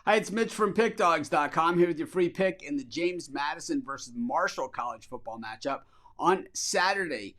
Hi, it's Mitch from Pickdawgz.com here with your free pick in the James Madison versus Marshall college football matchup on Saturday,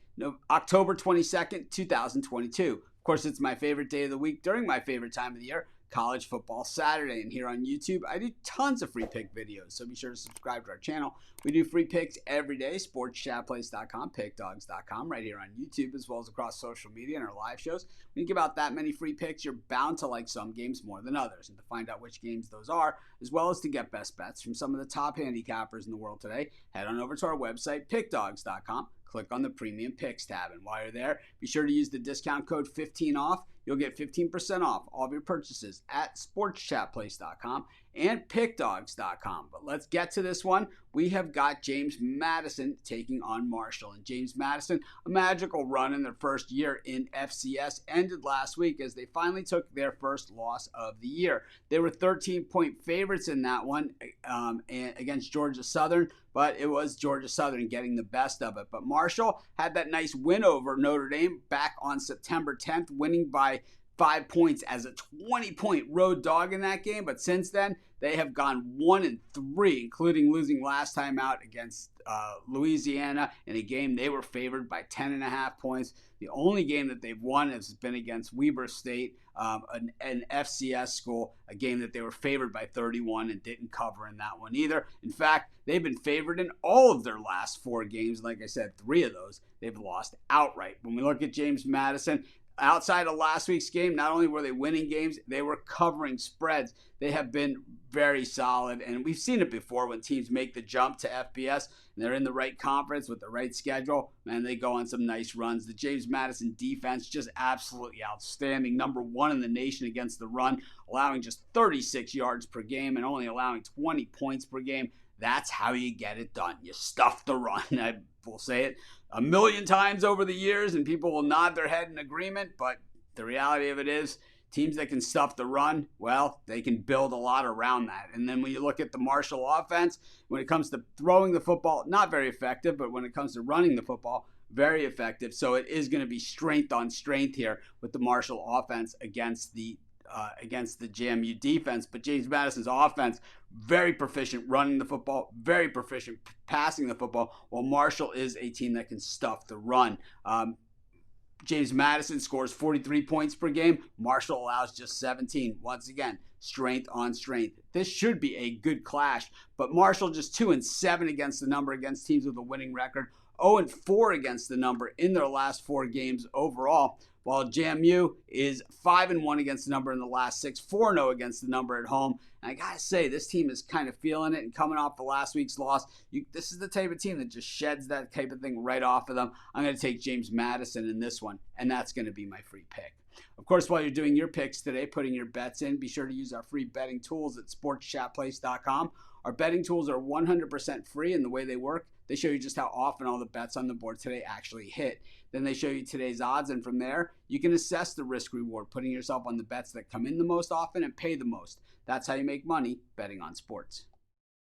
October 22nd, 2022. Of course, it's my favorite day of the week during my favorite time of the year, College Football Saturday. And here on YouTube, I do tons of free pick videos, so be sure to subscribe to our channel. We do free picks every day, sportschatplace.com, pickdawgz.com, right here on YouTube, as well as across social media and our live shows. When you give out that many free picks, you're bound to like some games more than others. And to find out which games those are, as well as to get best bets from some of the top handicappers in the world today, head on over to our website, pickdawgz.com. Click on the Premium Picks tab. And while you're there, be sure to use the discount code 15OFF. You'll get 15% off all of your purchases at sportschatplace.com and pickdawgz.com. But let's get to this one. We have got James Madison taking on Marshall. And James Madison, a magical run in their first year in FCS, ended last week as they finally took their first loss of the year. They were 13-point favorites in that one against Georgia Southern, but it was Georgia Southern getting the best of it. But Marshall had that nice win over Notre Dame back on September 10th, winning by 5 points as a 20-point road dog in that game. But since then, they have gone 1-3, including losing last time out against Louisiana in a game they were favored by 10.5 points. The only game that they've won has been against Weber State, an FCS school, a game that they were favored by 31 and didn't cover in that one either. In fact, they've been favored in all of their last 4 games. Like I said, 3 of those they've lost outright. When we look at James Madison, outside of last week's game, not only were they winning games, they were covering spreads. They have been very solid, and we've seen it before when teams make the jump to FBS and they're in the right conference with the right schedule, and they go on some nice runs. The James Madison defense, just absolutely outstanding. Number 1 in the nation against the run, allowing just 36 yards per game and only allowing 20 points per game. That's how you get it done. You stuff the run. I will say it a million times over the years, and people will nod their head in agreement, but the reality of it is, teams that can stuff the run, well, they can build a lot around that. And then when you look at the Marshall offense, when it comes to throwing the football, not very effective, but when it comes to running the football, very effective. So it is going to be strength on strength here with the Marshall offense against the JMU defense. But James Madison's offense, very proficient running the football, very proficient passing the football, while Marshall is a team that can stuff the run. James Madison scores 43 points per game. Marshall allows just 17. Once again, strength on strength. This should be a good clash, but Marshall just 2-7 against the number against teams with a winning record, 0-4 against the number in their last 4 games overall, while JMU is 5-1 against the number in the last 6, 4-0 against the number at home. And I gotta say, this team is kind of feeling it, and coming off the last week's loss, this is the type of team that just sheds that type of thing right off of them. I'm going to take James Madison in this one, and that's going to be my free pick. Of course, while you're doing your picks today, putting your bets in, be sure to use our free betting tools at sportschatplace.com. Our betting tools are 100% free, and the way they work, they show you just how often all the bets on the board today actually hit. Then they show you today's odds, and from there, you can assess the risk reward, putting yourself on the bets that come in the most often and pay the most. That's how you make money betting on sports.